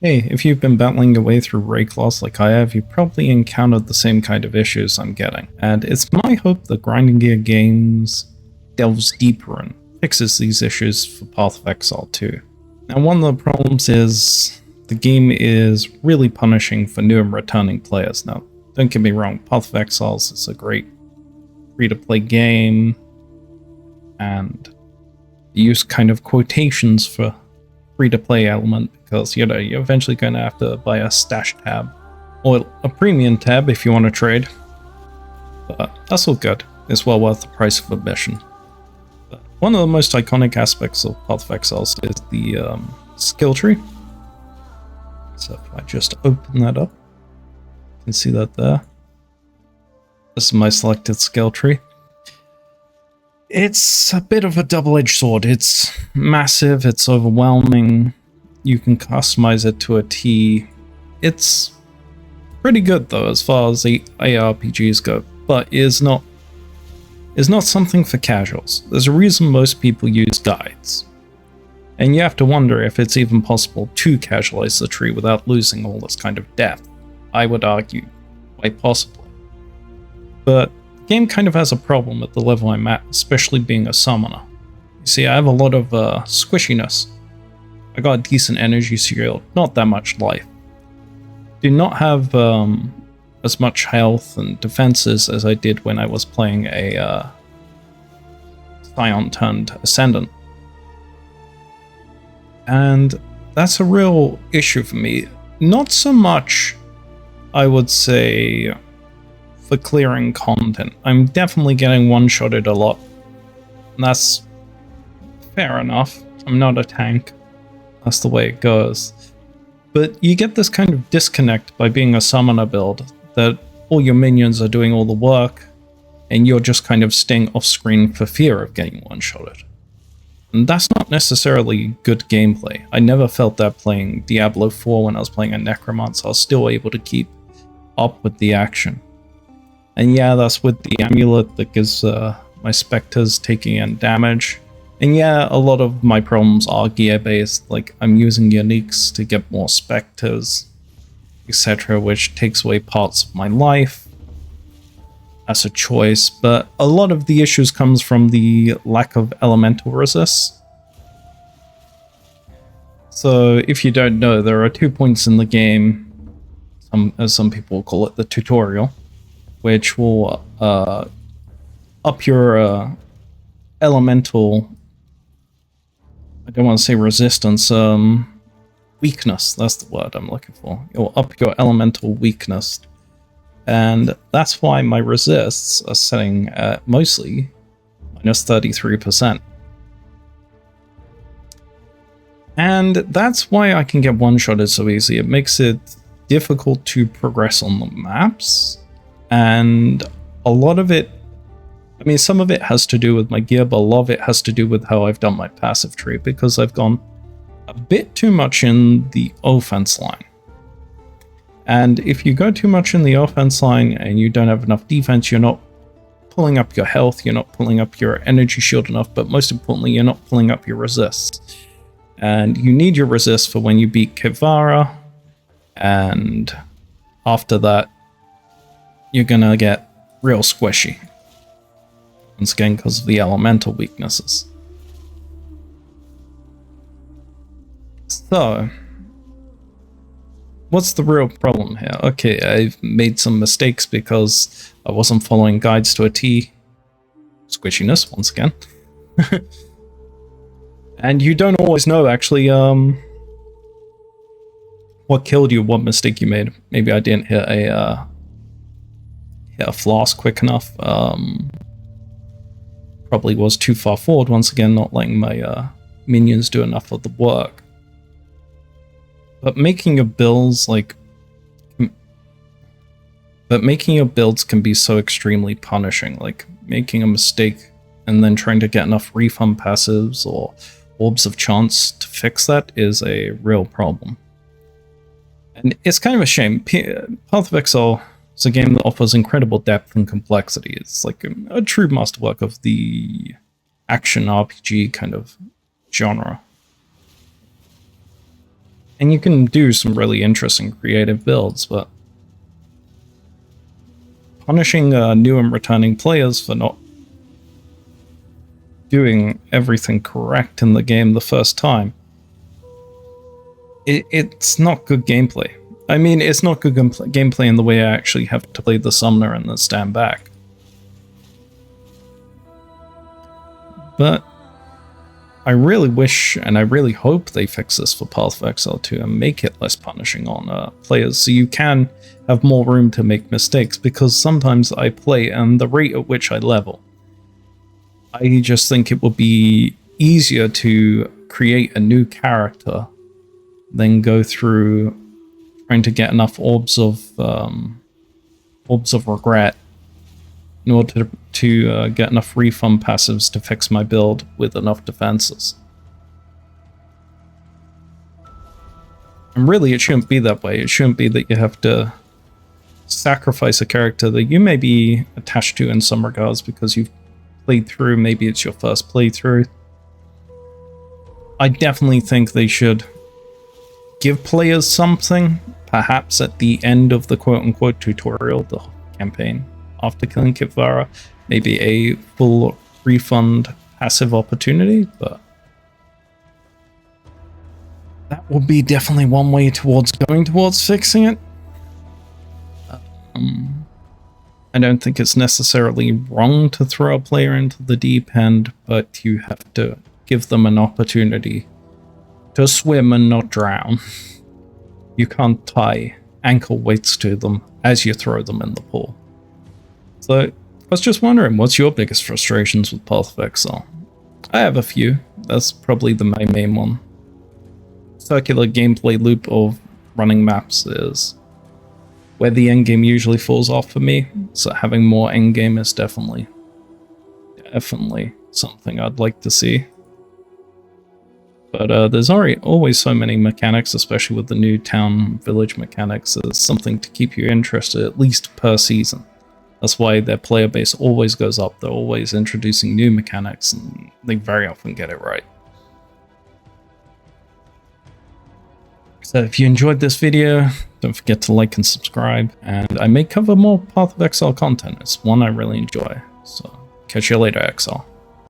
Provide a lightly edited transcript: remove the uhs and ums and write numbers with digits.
Hey, if you've been battling your way through Ray Class like I have, you've probably encountered the same kind of issues I'm getting, and it's my hope that Grinding Gear Games delves deeper and fixes these issues for Path of Exile 2. Now, one of the problems is the game is really punishing for new and returning players. Now, don't get me wrong, Path of Exiles is a great free-to-play game, and use kind of quotations for free-to-play element because, you're eventually going to have to buy a stash tab or a premium tab if you want to trade. But that's all good. It's well worth the price of admission. But one of the most iconic aspects of Path of Exiles is the skill tree. So if I just open that up, you can see that there. This is my selected skill tree. It's a bit of a double-edged sword. It's massive, it's overwhelming. You can customize it to a T. It's pretty good though as far as the ARPGs go, but is not something for casuals. There's a reason most people use guides. And you have to wonder if it's even possible to casualize the tree without losing all this kind of depth. I would argue quite possibly. But the game kind of has a problem at the level I'm at, especially being a summoner. You see, I have a lot of squishiness. I got a decent energy shield, not that much life. Do not have as much health and defenses as I did when I was playing a Scion turned Ascendant. And that's a real issue for me. Not so much, I would say, for clearing content. I'm definitely getting one-shotted a lot. And that's fair enough. I'm not a tank. That's the way it goes. But you get this kind of disconnect by being a summoner build, that all your minions are doing all the work, and you're just kind of staying off-screen for fear of getting one-shotted. And that's not necessarily good gameplay. I never felt that playing Diablo 4 when I was playing a Necromancer. I was still able to keep up with the action. And yeah, that's with the amulet that gives my specters taking in damage. And yeah, a lot of my problems are gear-based, like I'm using uniques to get more specters, etc., which takes away parts of my life. That's a choice, but a lot of the issues comes from the lack of elemental resists. So if you don't know, there are 2 points in the game, as some people call it, the tutorial, which will up your elemental, I don't want to say resistance, weakness, that's the word I'm looking for. It will up your elemental weakness. And that's why my resists are setting at mostly minus 33%. And that's why I can get one-shotted so easy. It makes it difficult to progress on the maps. And a lot of it, I mean, some of it has to do with my gear, but a lot of it has to do with how I've done my passive tree, because I've gone a bit too much in the offense line. And if you go too much in the offense line and you don't have enough defense, you're not pulling up your health, you're not pulling up your energy shield enough, but most importantly, you're not pulling up your resists. And you need your resists for when you beat Kivara, and after that, you're gonna get real squishy. Once again, because of the elemental weaknesses. So, what's the real problem here? Okay, I've made some mistakes because I wasn't following guides to a T. Squishiness, once again. And you don't always know, actually, what killed you, what mistake you made. Maybe I didn't hit a flask quick enough. Probably was too far forward, once again, not letting my minions do enough of the work. But making your builds can be so extremely punishing. Like making a mistake and then trying to get enough refund passives or orbs of chance to fix that is a real problem. And it's kind of a shame. Path of Exile is a game that offers incredible depth and complexity. It's like a true masterwork of the action RPG kind of genre. And you can do some really interesting creative builds, but punishing new and returning players for not doing everything correct in the game the first time, it's not good gameplay. I mean, it's not good gameplay in the way I actually have to play the summoner and then stand back. But I really wish and I really hope they fix this for Path of Exile 2 and make it less punishing on players, so you can have more room to make mistakes, because sometimes I play and the rate at which I level, I just think it would be easier to create a new character than go through trying to get enough orbs of regret in order to get enough refund passives to fix my build with enough defenses. And really, it shouldn't be that way. It shouldn't be that you have to sacrifice a character that you may be attached to in some regards because you've played through, maybe it's your first playthrough. I definitely think they should give players something, perhaps at the end of the quote-unquote tutorial, the campaign, after killing Kipvara, maybe a full refund passive opportunity, but that would be definitely one way towards going towards fixing it. I don't think it's necessarily wrong to throw a player into the deep end, but you have to give them an opportunity to swim and not drown. You can't tie ankle weights to them as you throw them in the pool. So, I was just wondering, what's your biggest frustrations with Path of Exile? I have a few. That's probably my main one. Circular gameplay loop of running maps is where the endgame usually falls off for me, so having more endgame is definitely something I'd like to see. But there's always so many mechanics, especially with the new town village mechanics. There's something to keep you interested, at least per season. That's why their player base always goes up. They're always introducing new mechanics, and they very often get it right. So if you enjoyed this video, don't forget to like and subscribe, and I may cover more Path of Exile content. It's one I really enjoy. So catch you later, Exile.